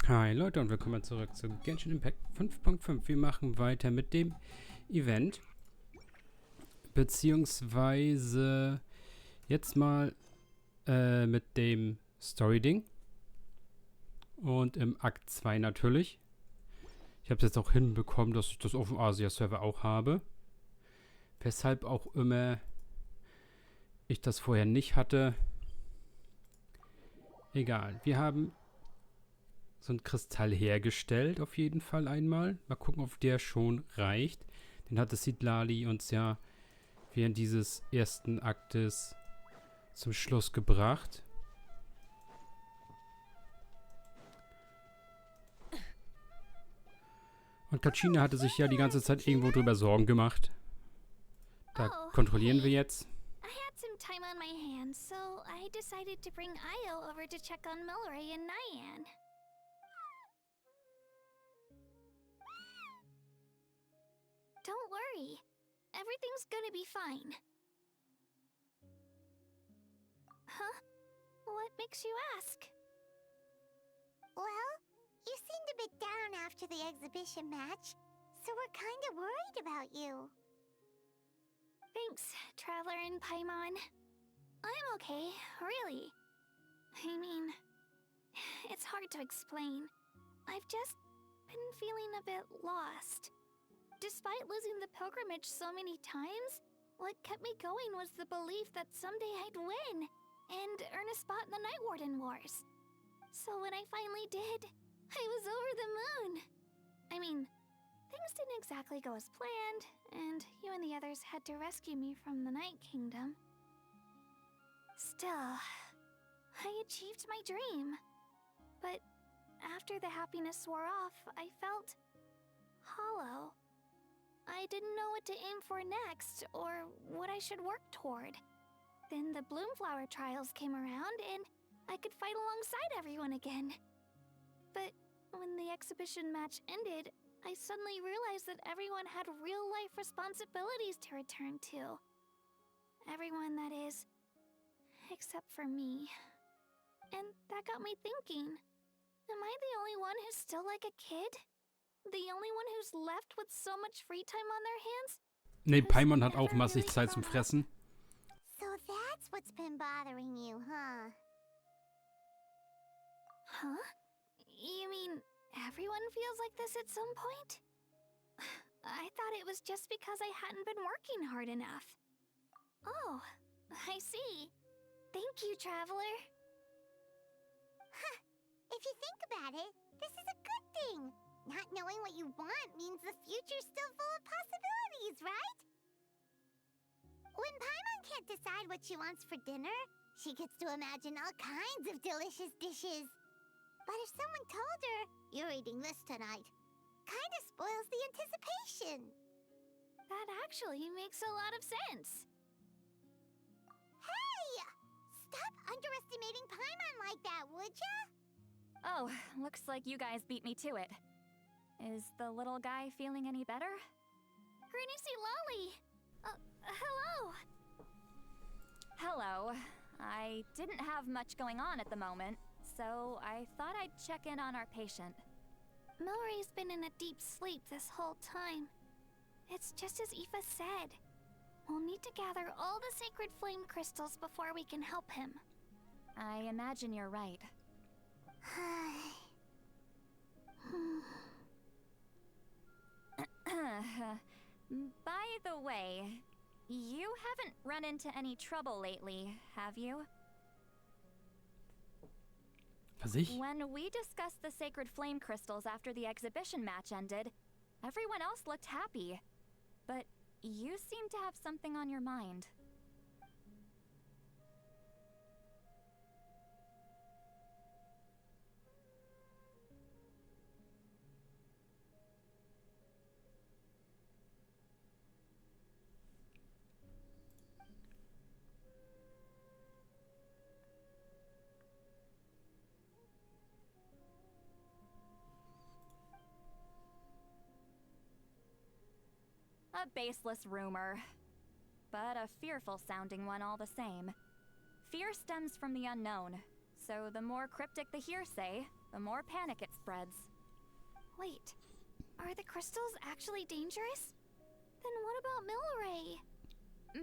Hi Leute und willkommen zurück zu Genshin Impact 5.5. Wir machen weiter mit dem Event. Beziehungsweise jetzt mal mit dem Story-Ding. Und im Akt 2 natürlich. Ich habe es jetzt auch hinbekommen, dass ich das auf dem Asia-Server auch habe. Weshalb auch immer ich das vorher nicht hatte. Egal, wir haben so ein Kristall hergestellt, auf jeden Fall einmal. Mal gucken, ob der schon reicht. Den hatte Sidlali uns ja während dieses ersten Aktes zum Schluss gebracht. Und Kachina hatte sich ja die ganze Zeit irgendwo drüber Sorgen gemacht. Da kontrollieren wir jetzt. I had some time on my hands, so I decided to bring Io over to check on Milray and Nyan. Don't worry. Everything's gonna be fine. Huh? What makes you ask? Well, you seemed a bit down after the exhibition match, so we're kind of worried about you. Thanks, Traveler and Paimon. I'm okay, really. I mean, it's hard to explain. I've just been feeling a bit lost. Despite losing the pilgrimage so many times, what kept me going was the belief that someday I'd win and earn a spot in the Night Warden Wars. So when I finally did, I was over the moon. I mean, things didn't exactly go as planned, and you and the others had to rescue me from the Night Kingdom. Still, I achieved my dream. But after the happiness wore off, I felt hollow. I didn't know what to aim for next, or what I should work toward. Then the Bloomflower trials came around, and I could fight alongside everyone again. But when the exhibition match ended, I suddenly realized that everyone had real-life responsibilities to return to. Everyone, that is. Except for me. And that got me thinking. Am I the only one who's still like a kid? The only one who's left with so much free time on their hands? Ne, Paimon hat auch massig Zeit zum Fressen. So that's what's been bothering you, huh? Huh? You mean everyone feels like this at some point? I thought it was just because I hadn't been working hard enough. Oh, I see. Thank you, Traveler. Huh. If you think about it, this is a good thing. Not knowing what you want means the future's still full of possibilities, right? When Paimon can't decide what she wants for dinner, she gets to imagine all kinds of delicious dishes. But if someone told her, "You're eating this tonight," kind of spoils the anticipation. That actually makes a lot of sense. Hey! Stop underestimating Paimon like that, would ya? Oh, looks like you guys beat me to it. Is the little guy feeling any better? Granny Lolly! Hello! Hello. I didn't have much going on at the moment, so I thought I'd check in on our patient. Milray's been in a deep sleep this whole time. It's just as Aoife said. We'll need to gather all the sacred flame crystals before we can help him. I imagine you're right. By the way, you haven't run into any trouble lately, have you? Was ich? When we discussed the sacred flame crystals after the exhibition match ended, everyone else looked happy. But you seem to have something on your mind. A baseless rumor, but a fearful-sounding one all the same. Fear stems from the unknown, so the more cryptic the hearsay, the more panic it spreads. Wait, are the crystals actually dangerous? Then what about Milray?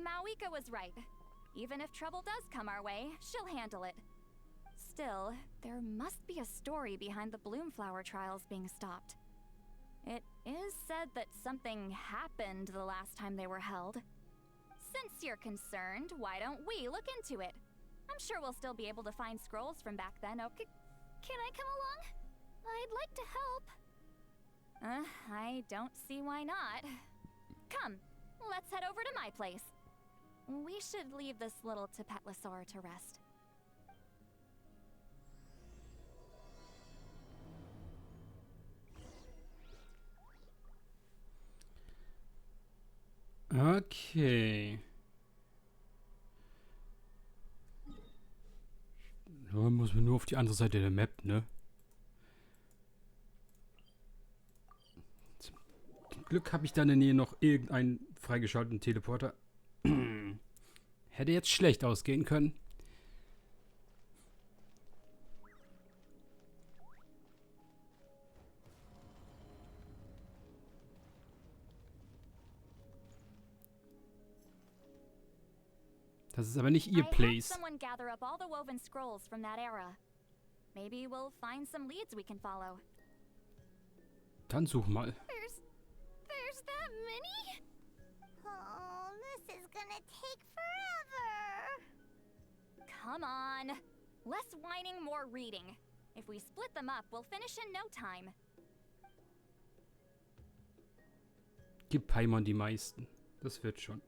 Maoika was right. Even if trouble does come our way, she'll handle it. Still, there must be a story behind the Bloomflower trials being stopped. It is said that something happened the last time they were held. Since you're concerned, why don't we look into it? I'm sure we'll still be able to find scrolls from back then. Okay. Can I come along? I'd like to help. I don't see why not. Come, let's head over to my place. We should leave this little Tapetlosaur to rest. Okay. Da muss man nur auf die andere Seite der Map, ne? Zum Glück habe ich da in der Nähe noch irgendeinen freigeschalteten Teleporter. Hätte jetzt schlecht ausgehen können. Das ist aber nicht ihr Place. Someone gather up all the woven scrolls from that era. Maybe we'll find some leads we can follow. Dann such mal. There's that many? Oh, this is gonna take forever. Come on. Less whining, more reading. If we split them up, we'll finish in no time. Gib Paimon die meisten. Das wird schon.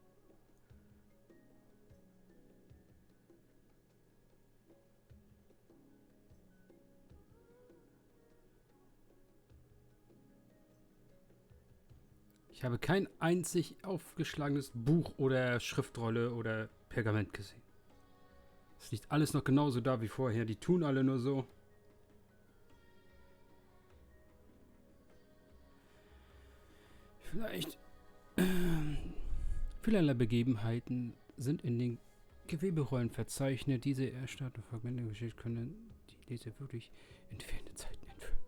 Ich habe kein einzig aufgeschlagenes Buch oder Schriftrolle oder Pergament gesehen. Es liegt alles noch genauso da wie vorher. Die tun alle nur so. Vielleicht vielerlei Begebenheiten sind in den Geweberollen verzeichnet. Diese erstarrten Fragmente der Geschichte können die Leser wirklich in ferne Zeiten entführen.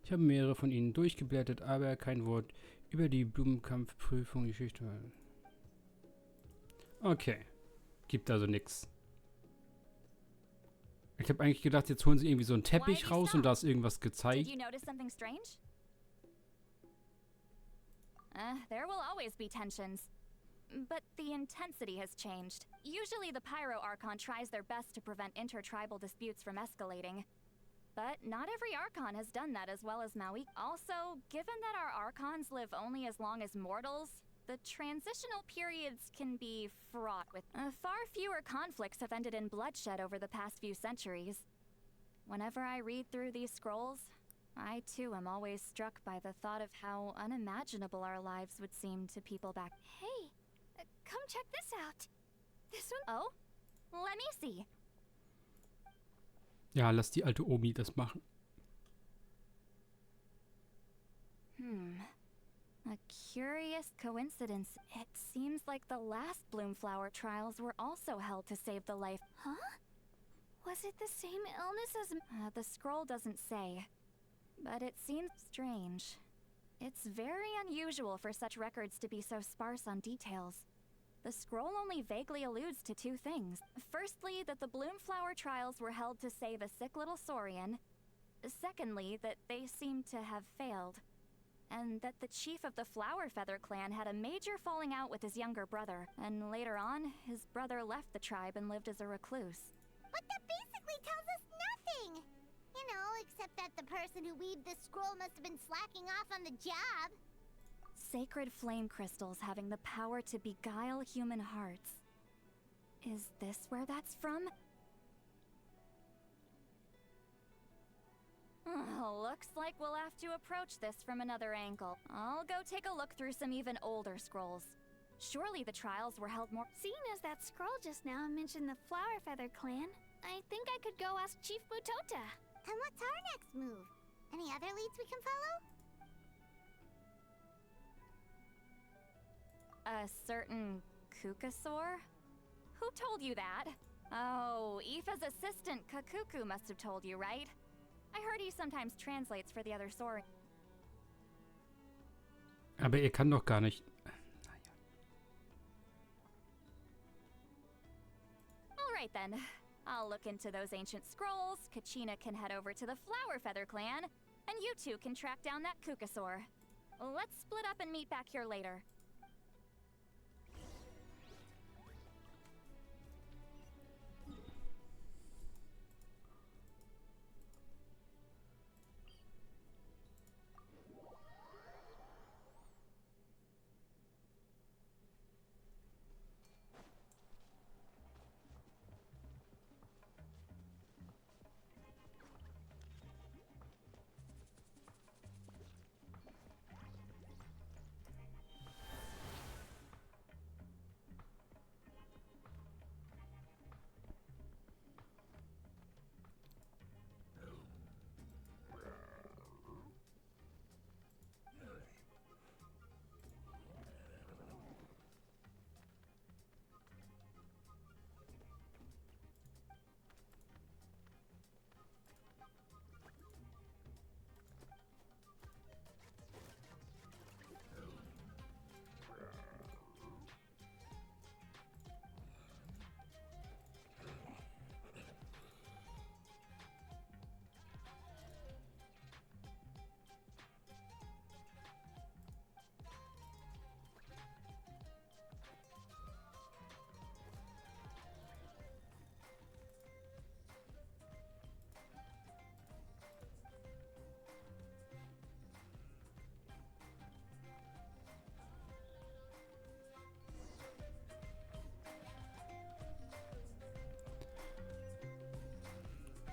Ich habe mehrere von ihnen durchgeblättert, aber kein Wort über die Blumenkampfprüfung, Geschichte. Okay. Gibt also nix. Ich habe eigentlich gedacht, jetzt holen sie irgendwie so einen Teppich raus und da ist irgendwas gezeigt. Did you notice something strange? There will always be tensions. But the intensity has changed. Usually the Pyro Archon tries their best to prevent intertribal disputes from escalating. But not every Archon has done that as well as Maui. Also, given that our Archons live only as long as mortals, the transitional periods can be fraught with far fewer conflicts have ended in bloodshed over the past few centuries. Whenever I read through these scrolls, I too am always struck by the thought of how unimaginable our lives would seem to people back. Hey, come check this out. This one. Oh, let me see. Ja, lass die alte Omi das machen. A curious coincidence. It seems like the last Bloomflower trials were also held to save the life. Huh? Was it the same illness as... The scroll doesn't say, but it seems strange. It's very unusual for such records to be so sparse on details. The scroll only vaguely alludes to two things. Firstly, that the Bloomflower trials were held to save a sick little Saurian. Secondly, that they seem to have failed. And that the chief of the Flower Feather clan had a major falling out with his younger brother. And later on, his brother left the tribe and lived as a recluse. But that basically tells us nothing! You know, except that the person who weaved this scroll must have been slacking off on the job. Sacred flame crystals having the power to beguile human hearts. Is this where that's from? Looks like we'll have to approach this from another angle. I'll go take a look through some even older scrolls. Surely the trials were held more— Seeing as that scroll just now mentioned the Flower Feather clan, I think I could go ask Chief Butota. And what's our next move? Any other leads we can follow? A certain Kukasaur? Who told you that? Oh, Aoife's assistant, Kakuku, must have told you, right? I heard he sometimes translates for the other Saurian. Aber er kann doch gar nicht... Alright then. I'll look into those ancient scrolls, Kachina can head over to the Flower Feather clan, and you two can track down that Kukasaur. Let's split up and meet back here later.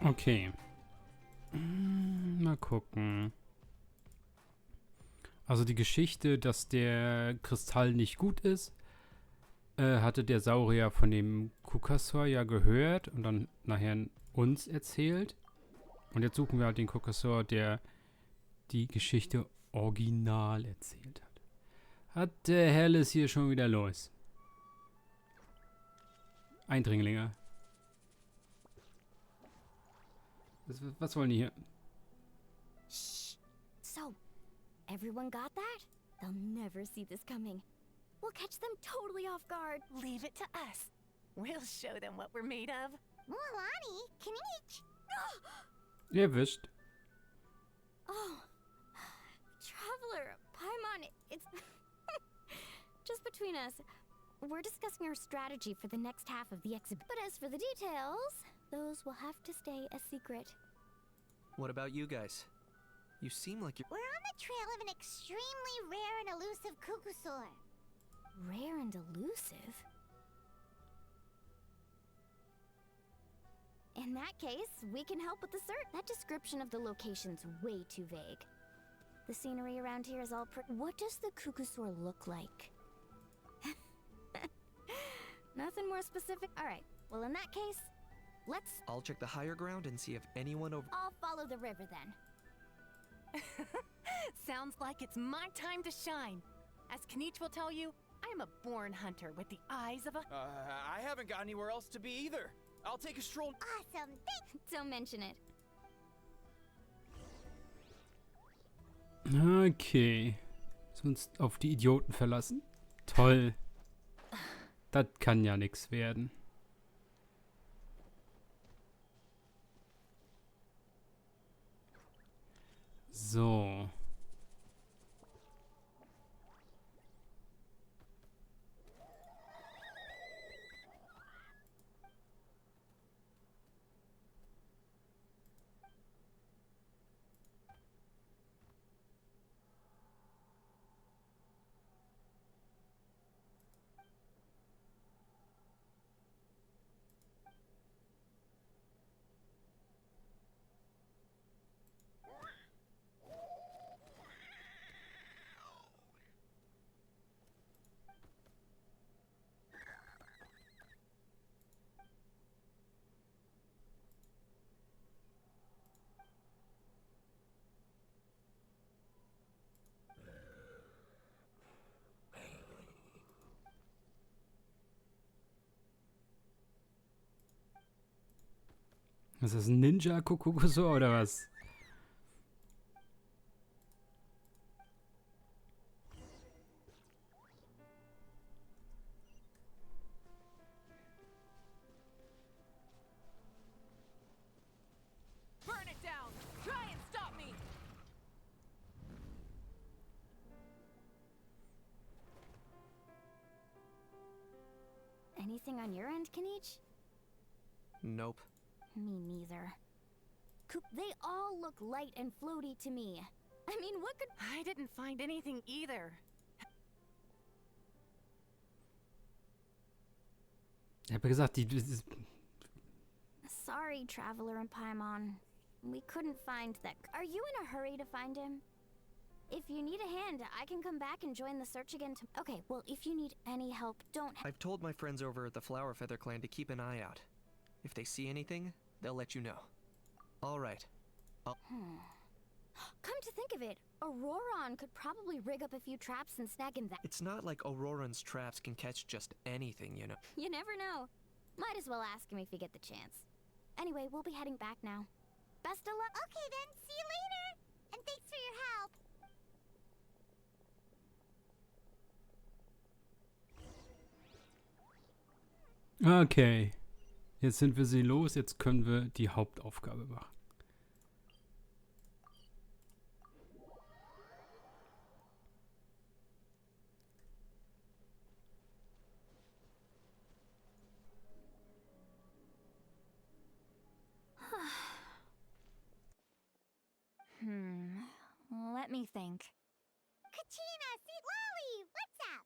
Okay. Mal gucken. Also die Geschichte, dass der Kristall nicht gut ist, hatte der Saurier von dem Kukasaur ja gehört und dann nachher uns erzählt. Und jetzt suchen wir halt den Kukasaur, der die Geschichte original erzählt hat. Hat der Helles hier schon wieder los? Eindringlinge. Was wollen die hier? Shh. So, everyone got that? They'll never see this coming. We'll catch them totally off guard. Leave it to us. We'll show them what we're made of. Mualani, Kanich. Erwischt. Oh, Traveler, Paimon, it's... Just between us, we're discussing our strategy for the next half of the exhibit. But as for the details, those will have to stay a secret. What about you guys? You seem like you're... We're on the trail of an extremely rare and elusive Kukusaur. Rare and elusive? In that case, we can help with the search. That description of the location's way too vague. The scenery around here is all What does the Kukusaur look like? Nothing more specific? Alright, well in that case, let's... I'll check the higher ground and see if anyone over... I'll follow the river then. Sounds like it's my time to shine. As Kanich will tell you, I am a born hunter with the eyes of a... I haven't got anywhere else to be either. I'll take a stroll. Awesome, thanks. Don't mention it. Okay. Müssen wir uns auf die Idioten verlassen? Toll. Das kann ja nichts werden. So. Was ist das, ein Ninja-Kokusor oder was? Burn it down! Try and stop me! Anything on your end, Kanich? Nope. Me neither. They all look light and floaty to me. I mean, what could... I didn't find anything either. Ich habe gesagt, die... Sorry, Traveler and Paimon. We couldn't find that... Are you in a hurry to find him? If you need a hand, I can come back and join the search again Okay, well, if you need any help, don't... I've told my friends over at the Flower Feather Clan to keep an eye out. If they see anything, they'll let you know. All right. Come to think of it, Auroron could probably rig up a few traps and snag in that. It's not like Auroran's traps can catch just anything, you know. You never know. Might as well ask him if you get the chance. Anyway, we'll be heading back now. Best of luck. Okay then, see you later! And thanks for your help! Okay. Jetzt sind wir sie los, jetzt können wir die Hauptaufgabe machen. Let me think. Kachina, Sweet Lolly, what's up?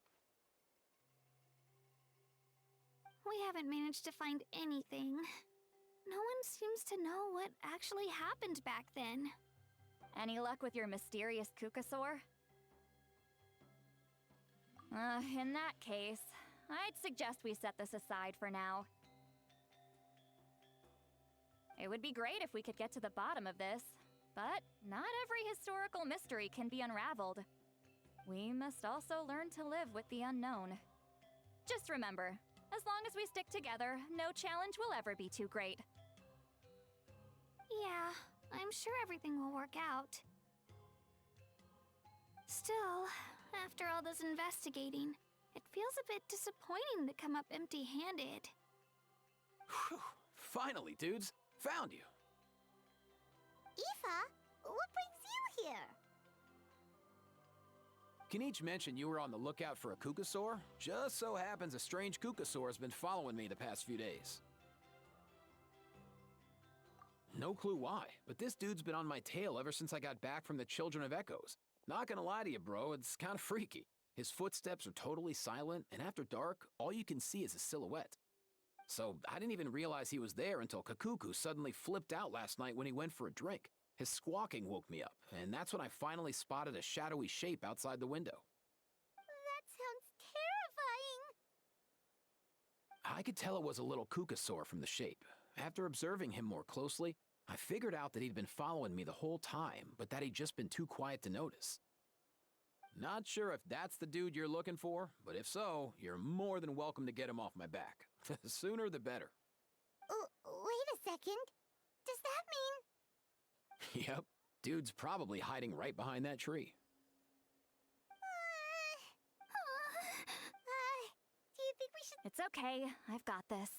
We haven't managed to find anything. No one seems to know what actually happened back then. Any luck with your mysterious Kukasaur? In that case, I'd suggest we set this aside for now. It would be great if we could get to the bottom of this, but not every historical mystery can be unraveled. We must also learn to live with the unknown. Just remember, as long as we stick together, no challenge will ever be too great. Yeah, I'm sure everything will work out. Still, after all this investigating, it feels a bit disappointing to come up empty-handed. Whew. Finally, dudes. Found you. Aoife, what brings you here? Kanich mentioned you were on the lookout for a Kukasaur. Just so happens a strange Kukasaur has been following me the past few days. No clue why, but this dude's been on my tail ever since I got back from the Children of Echoes. Not gonna lie to you, bro, it's kinda freaky. His footsteps are totally silent, and after dark, all you can see is a silhouette. So I didn't even realize he was there until Kakuku suddenly flipped out last night when he went for a drink. His squawking woke me up, and that's when I finally spotted a shadowy shape outside the window. That sounds terrifying. I could tell it was a little Kukasaur from the shape. After observing him more closely, I figured out that he'd been following me the whole time, but that he'd just been too quiet to notice. Not sure if that's the dude you're looking for, but if so, you're more than welcome to get him off my back. The sooner the better. Wait a second. Does that mean... Yep, dude's probably hiding right behind that tree. Do you think we should... It's okay, I've got this.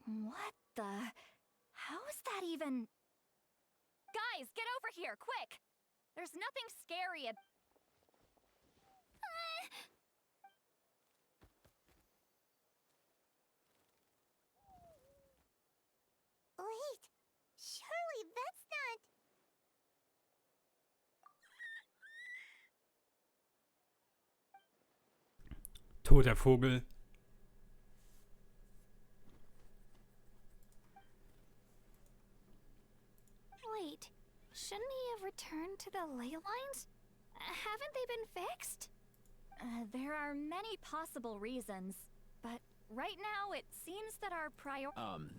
What the... How is that even... Guys, get over here, quick! There's nothing scary ab... Wait, surely that's not... Toter Vogel. Wait, shouldn't he have returned to the ley lines? Haven't they been fixed? There are many possible reasons, but right now it seems that our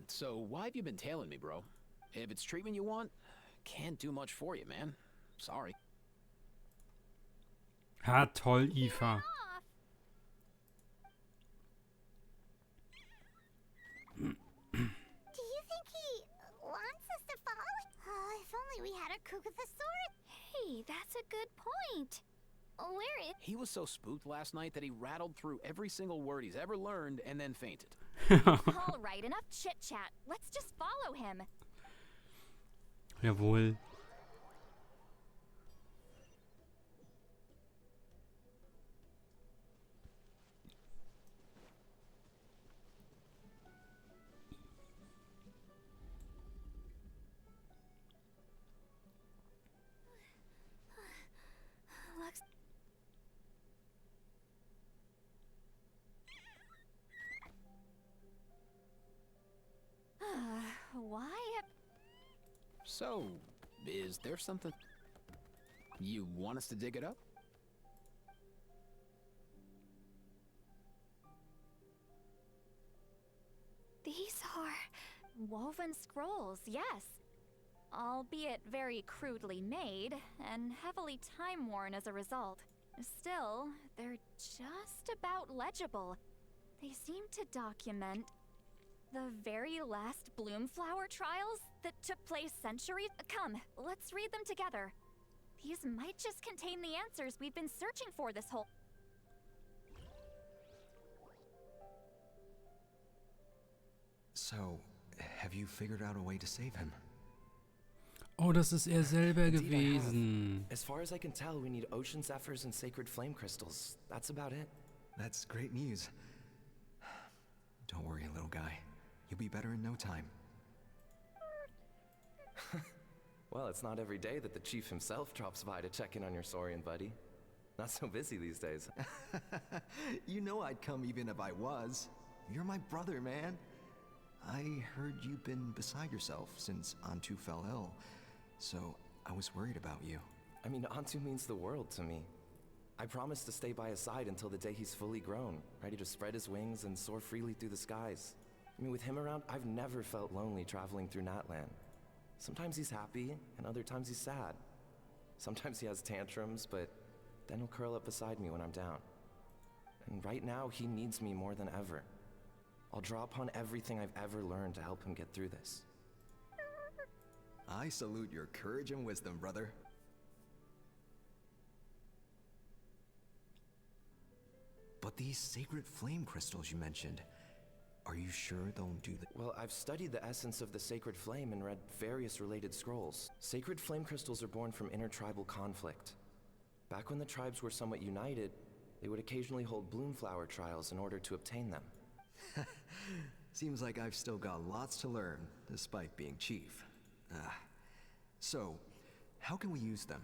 So why have you been tailing me, bro? If it's treatment you want, can't do much for you, man. Sorry. Ha, toll, Eva. Do you think he wants us to follow? If only we had a Kugathosaurus. Hey, that's a good point. Where is... He was so spooked last night that he rattled through every single word he's ever learned and then fainted. All right, enough chit-chat. Let's just follow him. Jawohl. Looks... Why? So, is there something... You want us to dig it up? These are... Woven scrolls, yes. Albeit very crudely made, and heavily time-worn as a result. Still, they're just about legible. They seem to document the very last Bloomflower trials that took place centuries... Come, let's read them together. These might just contain the answers we've been searching for this whole... So, have you figured out a way to save him? Oh, das ist er selber Indeed, I have. gewesen. As far as I can tell, we need ocean zephyrs and sacred flame crystals. That's about it. That's great news. Don't worry, little guy. You'll be better in no time. Well, it's not every day that the chief himself drops by to check in on your Saurian buddy. Not so busy these days. You know I'd come even if I was. You're my brother, man. I heard you've been beside yourself since Antu fell ill, so I was worried about you. I mean, Antu means the world to me. I promised to stay by his side until the day he's fully grown, ready to spread his wings and soar freely through the skies. I mean, with him around, I've never felt lonely traveling through Natlan. Sometimes he's happy, and other times he's sad. Sometimes he has tantrums, but then he'll curl up beside me when I'm down. And right now, he needs me more than ever. I'll draw upon everything I've ever learned to help him get through this. I salute your courage and wisdom, brother. But these sacred flame crystals you mentioned, are you sure they'll do the— Well, I've studied the essence of the sacred flame and read various related scrolls. Sacred flame crystals are born from intertribal conflict. Back when the tribes were somewhat united, they would occasionally hold Bloomflower trials in order to obtain them. Seems like I've still got lots to learn, despite being chief. So, how can we use them?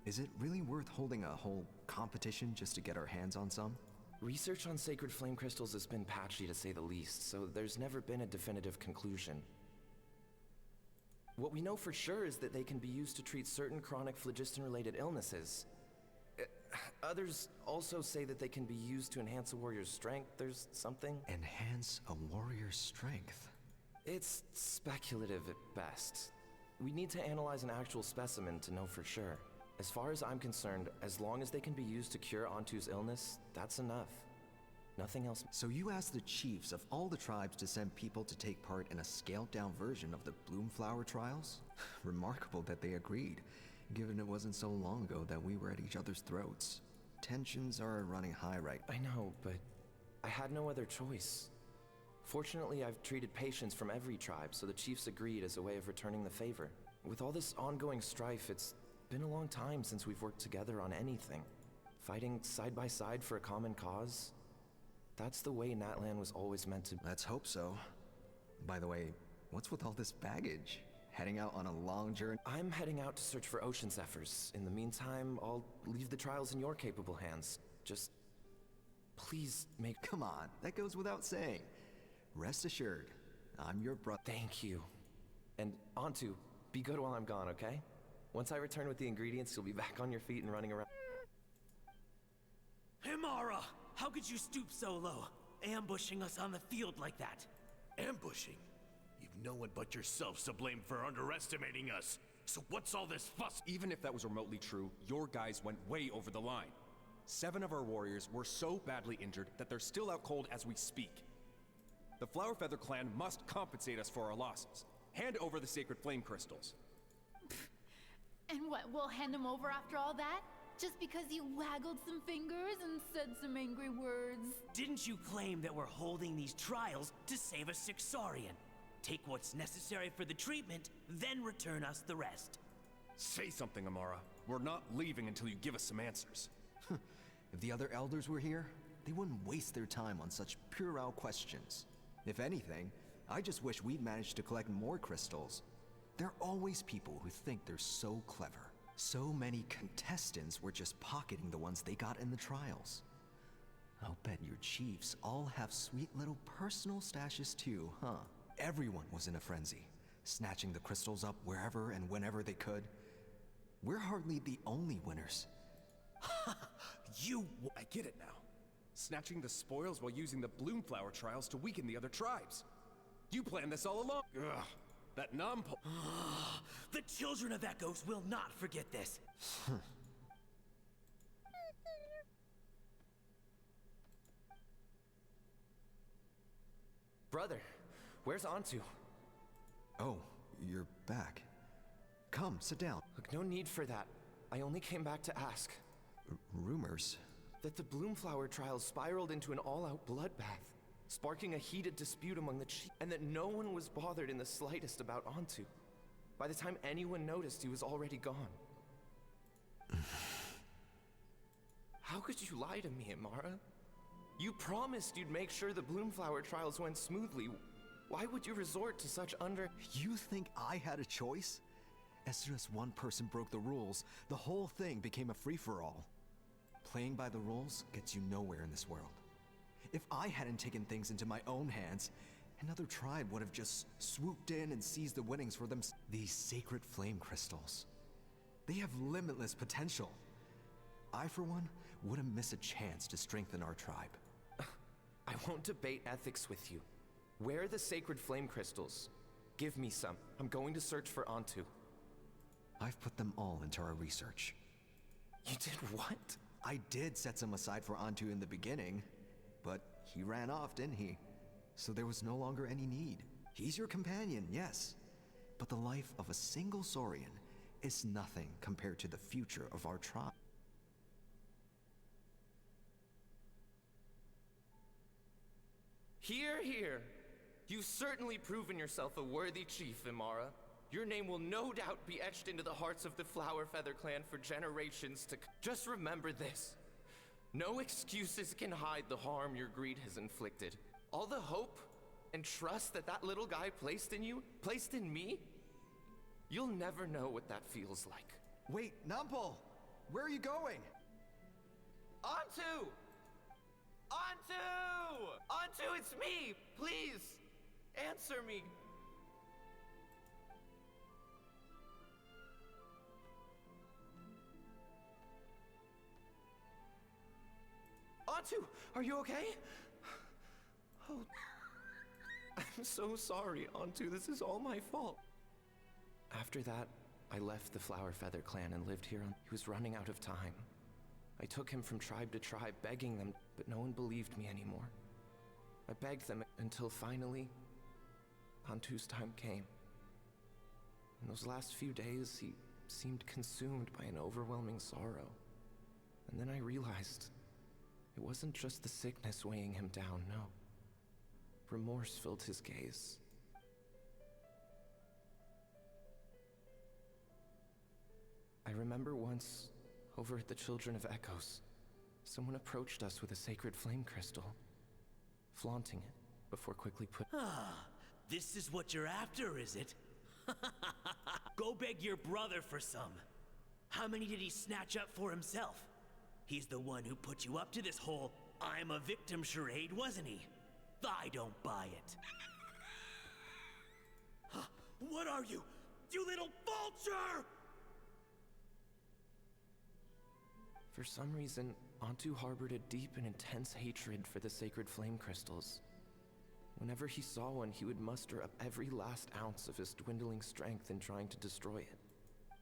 Is it really worth holding a whole competition just to get our hands on some? Research on sacred flame crystals has been patchy to say the least, so there's never been a definitive conclusion. What we know for sure is that they can be used to treat certain chronic phlogiston-related illnesses. Others also say that they can be used to enhance a warrior's strength. There's something. Enhance a warrior's strength? It's speculative at best. We need to analyze an actual specimen to know for sure. As far as I'm concerned, as long as they can be used to cure Antu's illness, that's enough. Nothing else. So you asked the chiefs of all the tribes to send people to take part in a scaled-down version of the Bloomflower trials? Remarkable that they agreed, given it wasn't so long ago that we were at each other's throats. Tensions are running high right now. I know, but I had no other choice. Fortunately, I've treated patients from every tribe, so the chiefs agreed as a way of returning the favor. With all this ongoing strife, it's been a long time since we've worked together on anything. Fighting side by side for a common cause? That's the way Natlan was always meant to be. Let's hope so. By the way, what's with all this baggage? Heading out on a long journey? I'm heading out to search for ocean zephyrs. In the meantime, I'll leave the trials in your capable hands. Just please make— Come on, that goes without saying. Rest assured, I'm your brother. Thank you. And Antu, be good while I'm gone, okay? Once I return with the ingredients, you'll be back on your feet and running around. Himara! How could you stoop so low, ambushing us on the field like that? Ambushing? You've no one but yourself to blame for underestimating us. So what's all this fuss? Even if that was remotely true, your guys went way over the line. 7 of our warriors were so badly injured that they're still out cold as we speak. The Flower Feather clan must compensate us for our losses. Hand over the sacred flame crystals. And what, we'll hand them over after all that? Just because you waggled some fingers and said some angry words? Didn't you claim that we're holding these trials to save a sick Saurian? Take what's necessary for the treatment, then return us the rest. Say something, Amara. We're not leaving until you give us some answers. If the other elders were here, they wouldn't waste their time on such puerile questions. If anything, I just wish we'd managed to collect more crystals. There are always people who think they're so clever. So many contestants were just pocketing the ones they got in the trials. I'll bet your chiefs all have sweet little personal stashes too, huh? Everyone was in a frenzy, snatching the crystals up wherever and whenever they could. We're hardly the only winners. I get it now. Snatching the spoils while using the Bloomflower trials to weaken the other tribes. You planned this all along. Ugh, that numpole. The Children of Echoes will not forget this. Brother, where's Antu? Oh, you're back. Come, sit down. Look, no need for that. I only came back to ask. Rumors? That the Bloomflower trials spiraled into an all-out bloodbath, sparking a heated dispute among the chiefs, and that no one was bothered in the slightest about Antu. By the time anyone noticed, he was already gone. How could you lie to me, Amara? You promised you'd make sure the Bloomflower trials went smoothly. Why would you resort to such You think I had a choice? As soon as one person broke the rules, the whole thing became a free-for-all. Playing by the rules gets you nowhere in this world. If I hadn't taken things into my own hands, another tribe would have just swooped in and seized the winnings for them. These sacred flame crystals, they have limitless potential. I, for one, wouldn't miss a chance to strengthen our tribe. I won't debate ethics with you. Where are the sacred flame crystals? Give me some. I'm going to search for Antu. I've put them all into our research. You did what? I did set some aside for Antu in the beginning, but he ran off, didn't he? So there was no longer any need. He's your companion, yes, but the life of a single Saurian is nothing compared to the future of our tribe. Hear, hear. You've certainly proven yourself a worthy chief, Imara. Your name will no doubt be etched into the hearts of the Flower Feather clan for generations to come. Just remember this. No excuses can hide the harm your greed has inflicted. All the hope and trust that that little guy placed in you, placed in me, you'll never know what that feels like. Wait, Numpel! Where are you going? Antu! Antu! Antu, it's me! Please, answer me. Antu, are you okay? Oh, I'm so sorry, Antu. This is all my fault. After that, I left the Flower Feather clan and lived here. He was running out of time. I took him from tribe to tribe, begging them, but no one believed me anymore. I begged them until finally, Antu's time came. In those last few days, he seemed consumed by an overwhelming sorrow. And then I realized it wasn't just the sickness weighing him down, no. Remorse filled his gaze. I remember once, over at the Children of Echoes, someone approached us with a sacred flame crystal, flaunting it before quickly This is what you're after, is it? Go beg your brother for some. How many did he snatch up for himself? He's the one who put you up to this whole I'm a victim charade, wasn't he? I don't buy it. What are you? You little vulture! For some reason, Antu harbored a deep and intense hatred for the sacred flame crystals. Whenever he saw one, he would muster up every last ounce of his dwindling strength in trying to destroy it.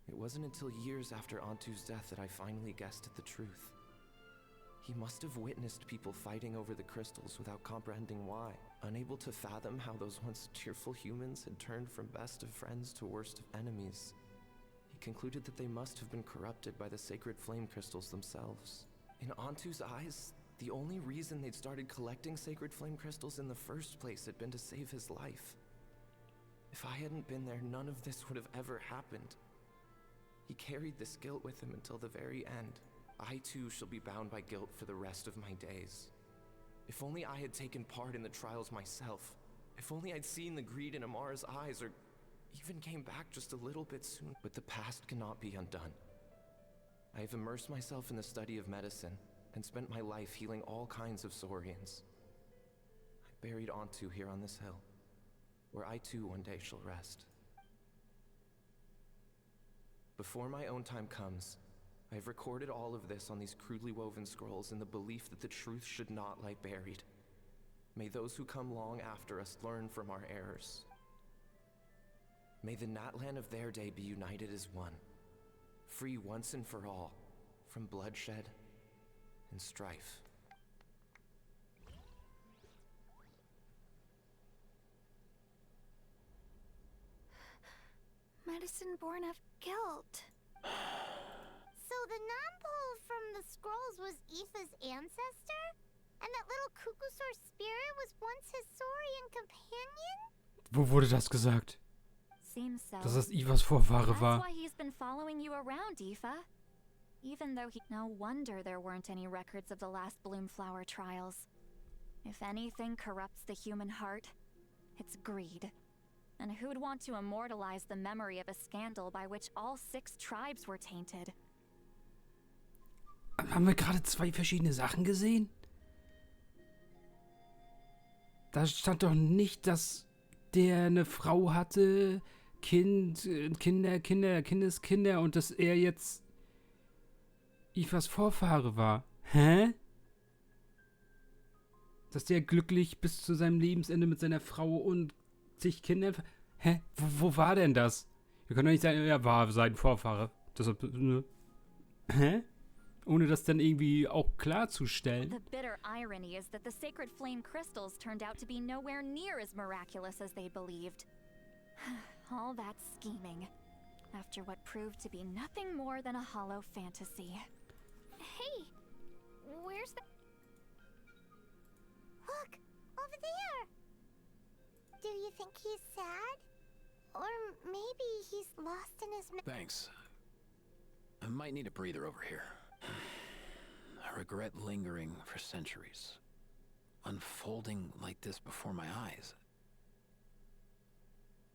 It wasn't until years after Antu's death that I finally guessed at the truth. He must have witnessed people fighting over the crystals without comprehending why, unable to fathom how those once cheerful humans had turned from best of friends to worst of enemies. He concluded that they must have been corrupted by the sacred flame crystals themselves. In Antu's eyes, the only reason they'd started collecting sacred flame crystals in the first place had been to save his life. If I hadn't been there, none of this would have ever happened. He carried this guilt with him until the very end. I too shall be bound by guilt for the rest of my days. If only I had taken part in the trials myself. If only I'd seen the greed in Amara's eyes, or even came back just a little bit sooner. But the past cannot be undone. I have immersed myself in the study of medicine and spent my life healing all kinds of Saurians. I buried Antu here on this hill, where I too one day shall rest. Before my own time comes, I have recorded all of this on these crudely woven scrolls in the belief that the truth should not lie buried. May those who come long after us learn from our errors. May the Natlan of their day be united as one, free once and for all from bloodshed and strife. Medicine born of guilt. So the non-pole from the scrolls was Aoife's ancestor? And that little Kukusaur spirit was once his Saurian companion? Wo wurde das gesagt? Seems so. Dass das Aoifes Vorfahre war. That's why he's been following you around, Aoife. Even though no wonder there weren't any records of the last Bloomflower trials. If anything corrupts the human heart, it's greed. And who'd want to immortalize the memory of a scandal by which all 6 tribes were tainted? Haben wir gerade 2 verschiedene Sachen gesehen? Da stand doch nicht, dass der eine Frau hatte, Kindeskinder und dass er jetzt Aoifes Vorfahre war. Hä? Dass der glücklich bis zu seinem Lebensende mit seiner Frau und zig Kindern... Hä? Wo war denn das? Wir können doch nicht sagen, er war sein Vorfahre. Deshalb... Ne? Hä? Ohne das dann irgendwie auch klarzustellen. The bitter irony is that the sacred flame crystals turned out to be nowhere near as miraculous as they believed. All that scheming, after what proved to be nothing more than a hollow fantasy. Hey, where's the... Look, over there! Do you think he's sad? Or maybe he's lost in his... Thanks. I might need a breather over here. I regret lingering for centuries, unfolding like this before my eyes.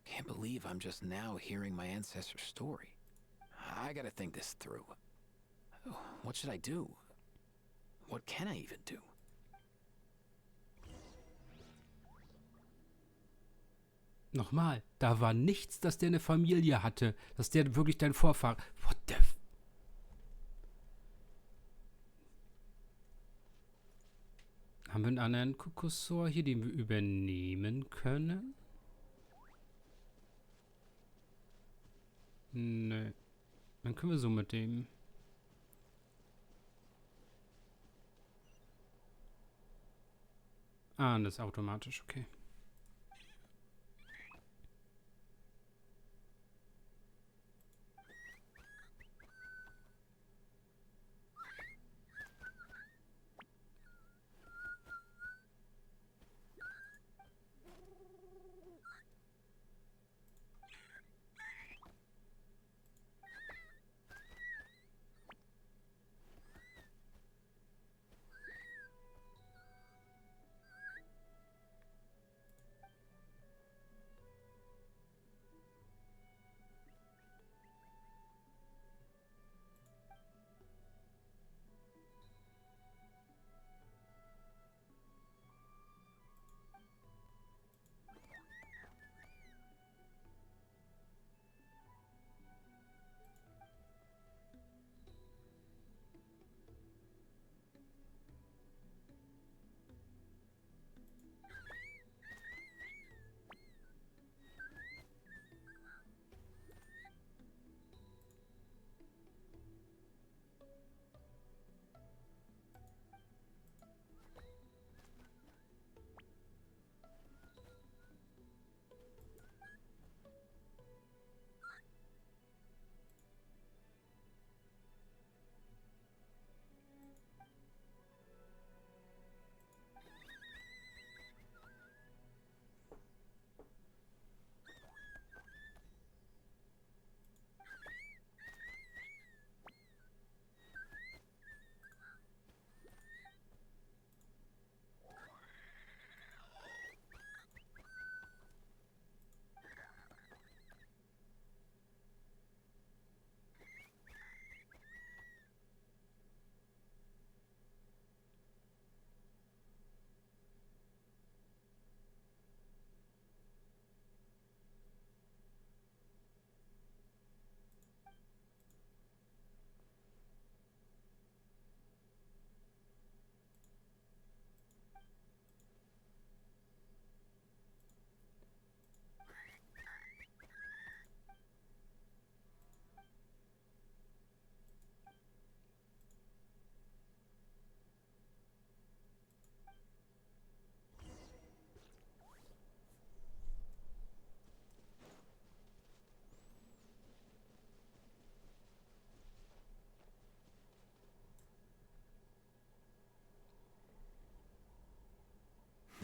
Can't believe I'm just now hearing my ancestor's story. I gotta think this through. What should I do? What can I even do? Nochmal, da war nichts, dass der eine Familie hatte, dass der wirklich dein Vorfahr... What the... Haben wir einen anderen Kukusaur hier, den wir übernehmen können? Nö. Dann können wir so mit dem... Ah, das ist automatisch, okay.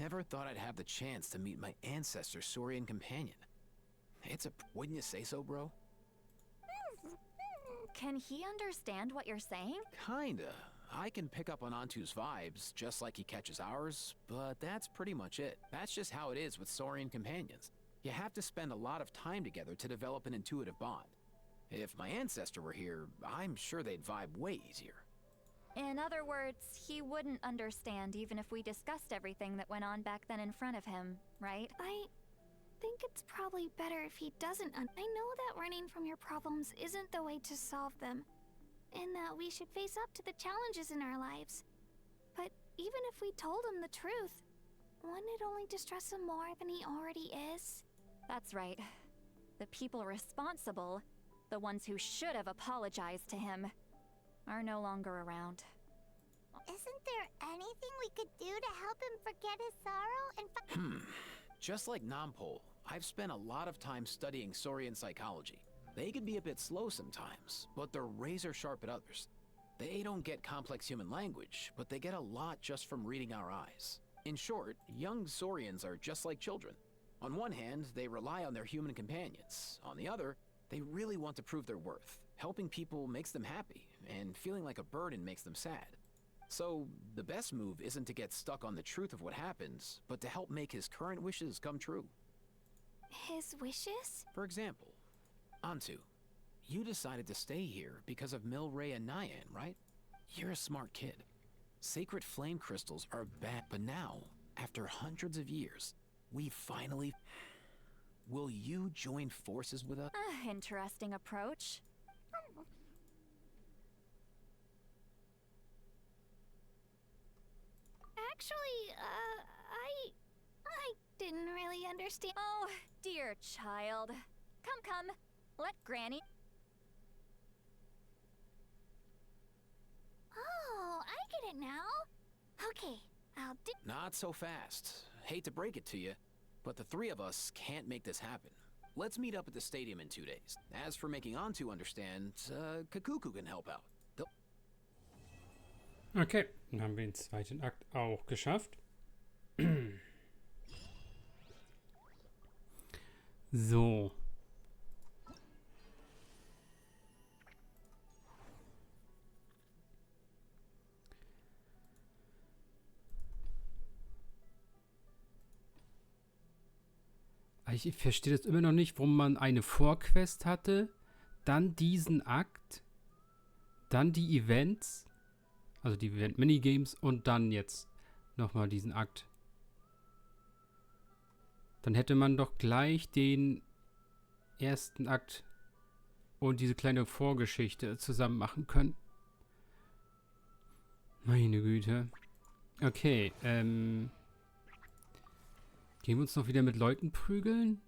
never thought I'd have the chance to meet my ancestor Saurian companion. Wouldn't you say so, bro? Can he understand what you're saying? Kinda. I can pick up on Antu's vibes, just like he catches ours, but that's pretty much it. That's just how it is with Saurian companions. You have to spend a lot of time together to develop an intuitive bond. If my ancestor were here, I'm sure they'd vibe way easier. In other words, he wouldn't understand even if we discussed everything that went on back then in front of him, right? I think it's probably better if he doesn't. I know that running from your problems isn't the way to solve them, and that we should face up to the challenges in our lives. But even if we told him the truth, wouldn't it only distress him more than he already is? That's right. The people responsible, the ones who should have apologized to him, are no longer around. Isn't there anything we could do to help him forget his sorrow and Just like Nampol, I've spent a lot of time studying Saurian psychology. They can be a bit slow sometimes, but they're razor sharp at others. They don't get complex human language, but they get a lot just from reading our eyes. In short, young Saurians are just like children. On one hand, they rely on their human companions. On the other, they really want to prove their worth. Helping people makes them happy, and feeling like a burden makes them sad. So, the best move isn't to get stuck on the truth of what happens, but to help make his current wishes come true. His wishes? For example, Antu, you decided to stay here because of Milray and Nyan, right? You're a smart kid. Sacred flame crystals are bad, but now, after hundreds of years, we finally... Will you join forces with us? Interesting approach. Actually, I didn't really understand. Oh, dear child. Come. Let Granny... Oh, I get it now. Okay, I'll do... Not so fast. Hate to break it to you, but the three of us can't make this happen. Let's meet up at the stadium in 2 days. As for making Antu understand, Kakuku can help out. Okay, dann haben wir den zweiten Akt auch geschafft. So. Ich verstehe das immer noch nicht, warum man eine Vorquest hatte, dann diesen Akt, dann die Events, also die Event-Minigames und dann jetzt nochmal diesen Akt. Dann hätte man doch gleich den ersten Akt und diese kleine Vorgeschichte zusammen machen können. Meine Güte. Okay, gehen wir uns noch wieder mit Leuten prügeln?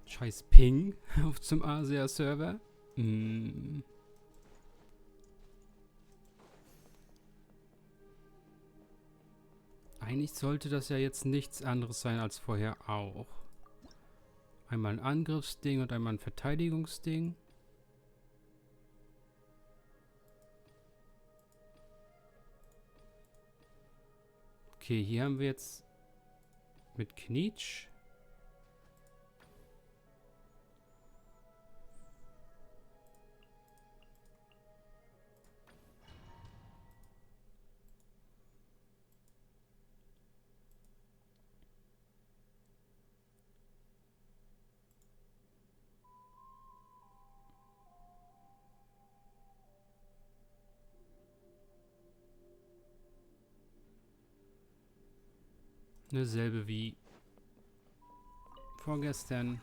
Scheiß Ping auf zum Asia-Server. Eigentlich sollte das ja jetzt nichts anderes sein als vorher auch. Einmal ein Angriffsding und einmal ein Verteidigungsding. Okay, hier haben wir jetzt mit Knietsch. Dasselbe wie vorgestern.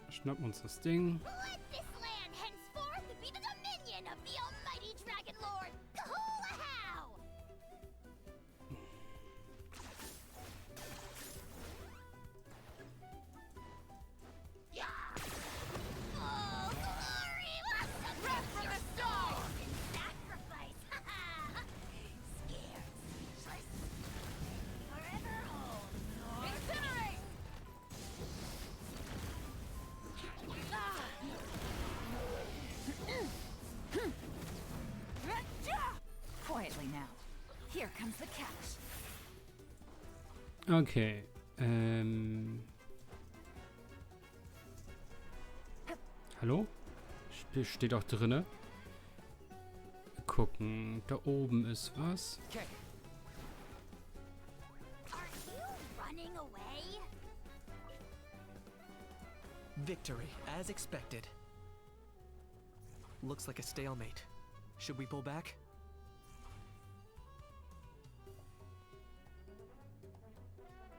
Schnappen uns das Ding. Let this land henceforth be the dominion of the almighty Dragon Lord, Kahulahow! comes the catch. Okay. Hallo? Steht auch drinne. Gucken. Da oben ist was. Okay. Are you running away? Victory, as expected. Looks like a stalemate. Should we pull back?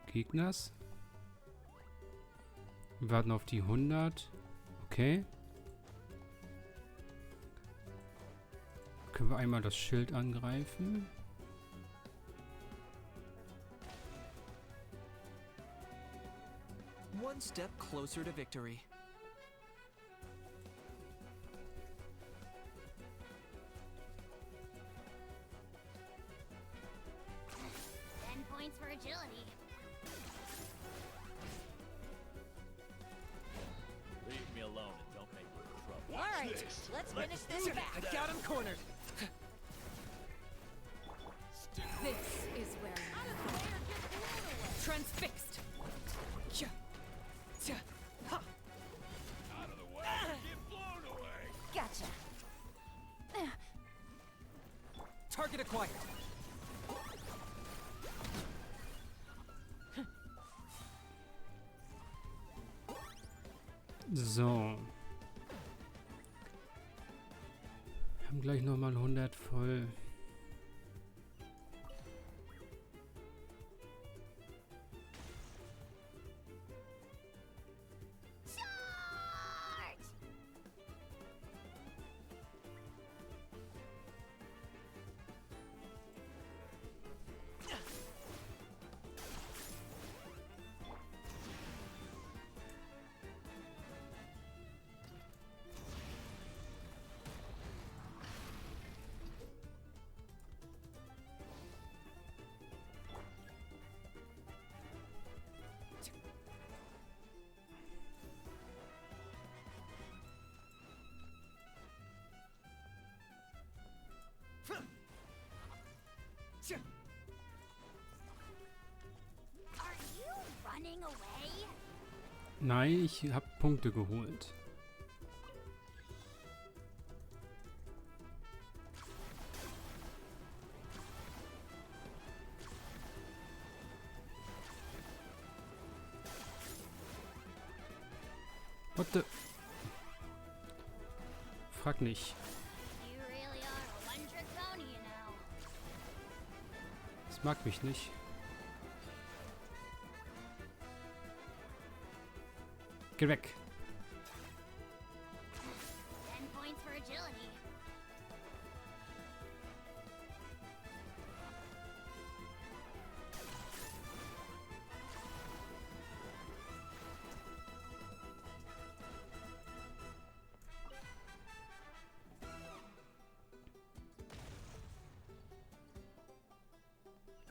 Gegners. Wir warten auf die 100. Okay. Können wir einmal das Schild angreifen? One step closer to victory. Points for agility. Leave me alone and don't make trouble. All right, let's finish this back. I got him cornered. This is where transfixed. Out of the way, get blown away. Gotcha. Target acquired. So. Wir haben gleich nochmal 100 voll. Are you running away? Nein, ich habe Punkte geholt. What the? Frag nicht. You really are a one-trick pony, you know. Das mag mich nicht. Geh weg. 10 points for agility.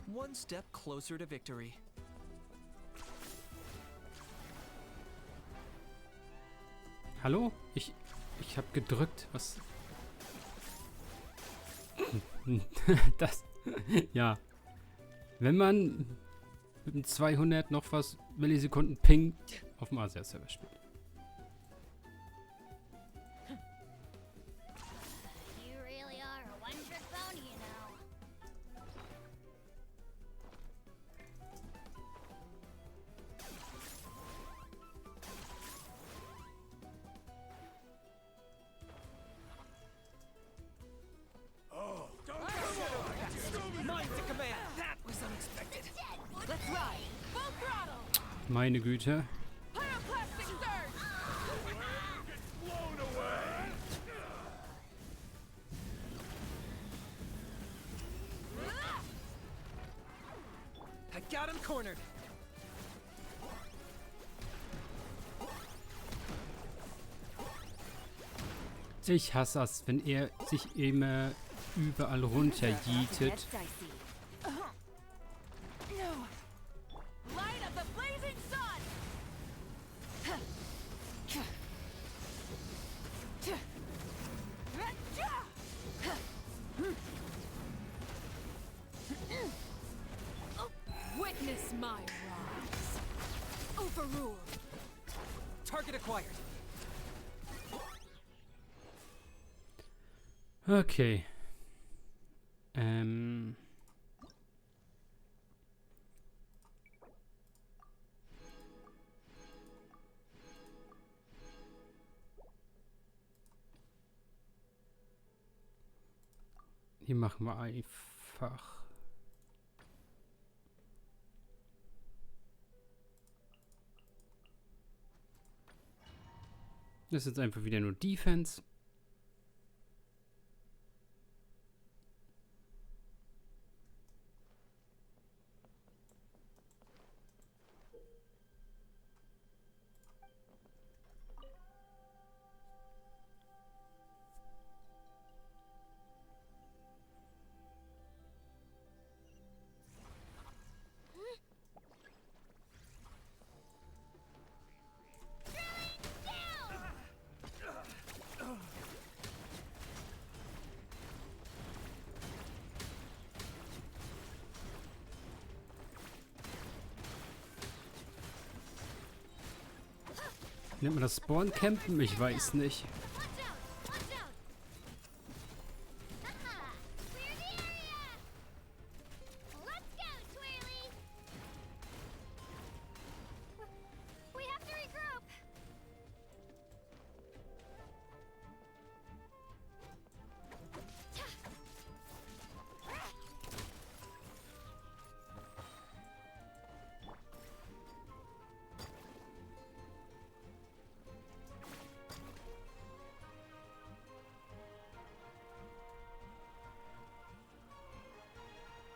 One step closer to victory. Hallo? Ich habe gedrückt. Was? Das. Ja. Wenn man mit einem 200 noch was Millisekunden Ping auf dem Asia-Server spielt. You really are a one-trick pony, you know. Oh, don't Mine's the command. That was unexpected. Let's ride. Full throttle. Meine Güte. Pyroclastic surge. get blown away. I got him cornered. Ich hasse es, wenn er sich immer überall runterjietet. Light of the blazing sun. my rise. Overruled. Target acquired. Okay. Hier machen wir einfach. Das ist jetzt einfach wieder nur Defense. Nennt man das Spawn-Campen? Ich weiß nicht.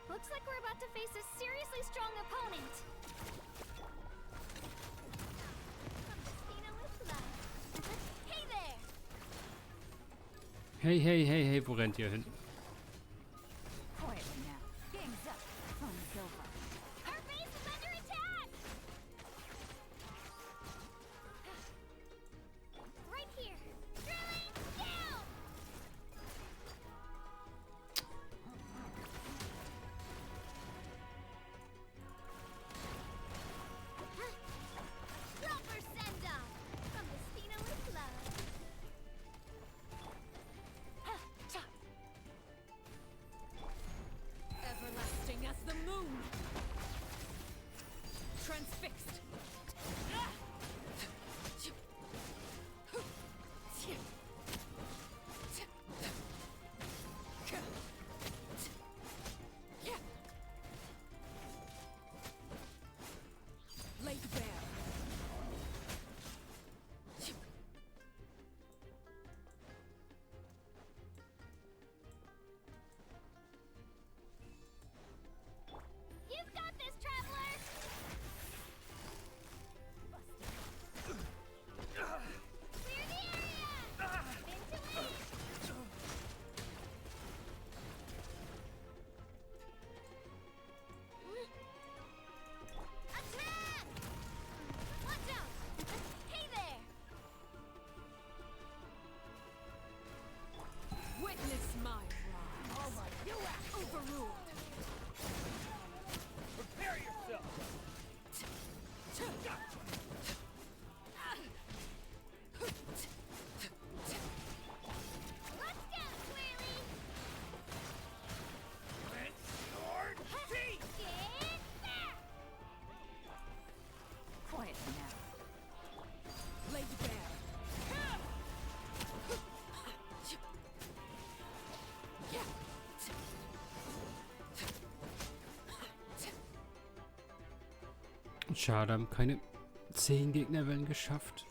Looks like we're about to face a seriously strong opponent. Hey there! Hey, hey, hey, hey, wo rennt ihr hin? Quietly now. Game's up. Fun's over. Our base is under attack! Right here. Drilling down! Proper send-off from the Stina with love. Everlasting as the moon. Transfixed. Laid bare. You've got this, traveler! Clear the area! Into it! Attack! Watch out! Hey there! Witness my rise. Overruled. Prepare yourself! Let's go, Twirly! Get back! Quietly now. Laid bare. Schade, haben keine 10 Gegnerwellen geschafft.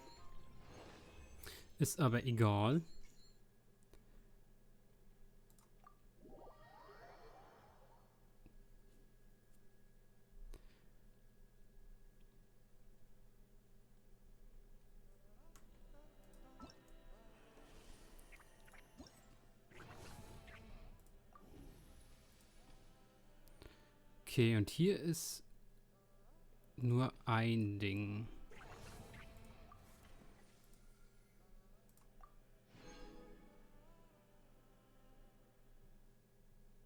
Ist aber egal. Okay, und hier ist nur ein Ding.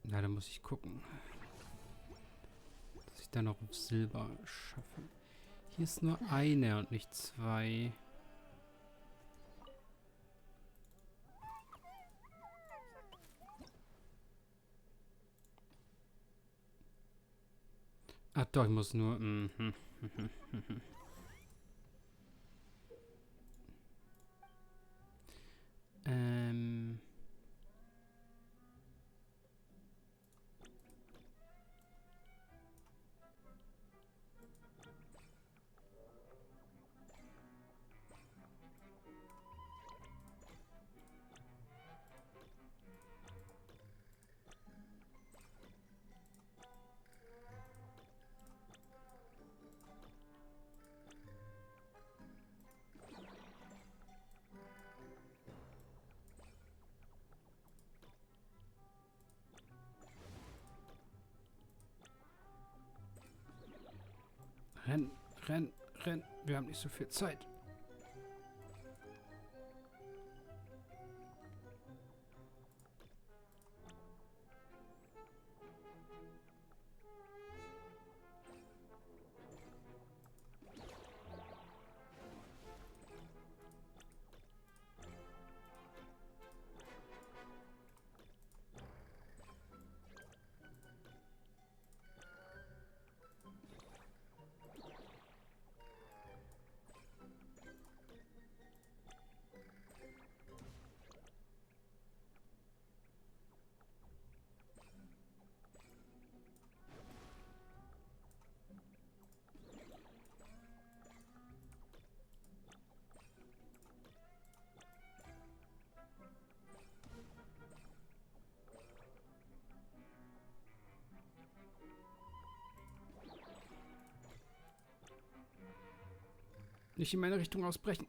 Na, da muss ich gucken, dass ich ich da noch auf Silber schaffe. Hier ist nur eine und nicht zwei. Ach doch, ich muss nur... Renn, renn, renn. Wir haben nicht so viel Zeit. Nicht in meine Richtung ausbrechen.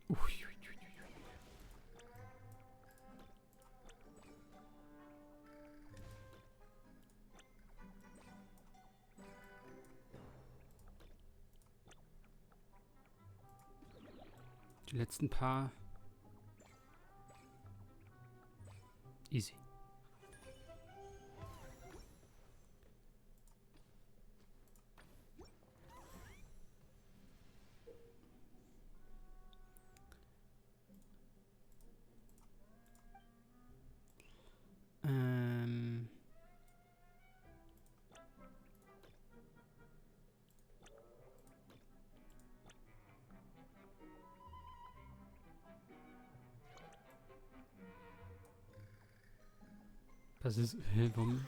Die letzten paar. Easy. Was ist... Hä, warum?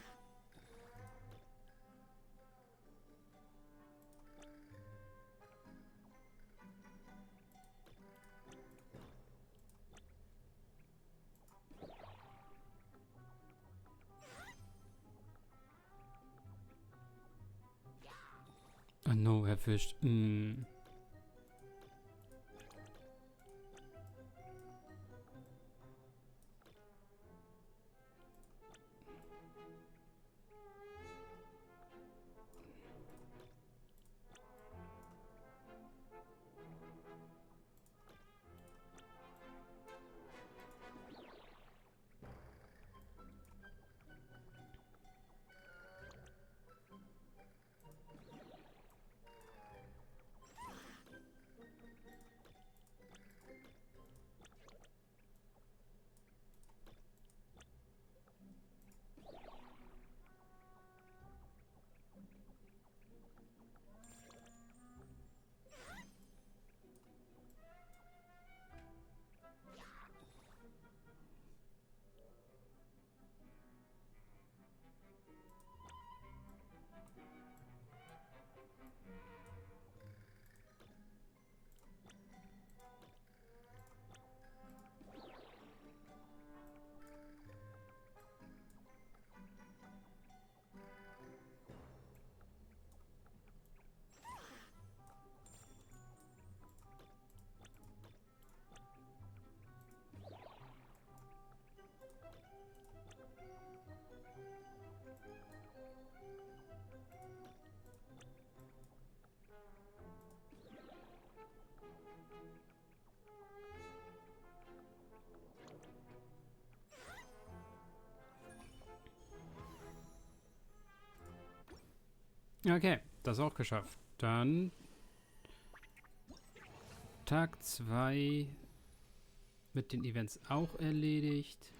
Oh no, erwischt. Okay, das auch geschafft. Dann Tag 2 mit den Events auch erledigt.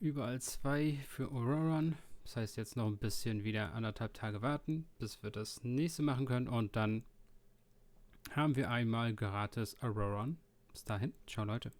Überall 2 für Auroran. Das heißt jetzt noch ein bisschen wieder 1,5 Tage warten, bis wir das nächste machen können. Und dann haben wir einmal gratis Auroran. Bis dahin, ciao Leute.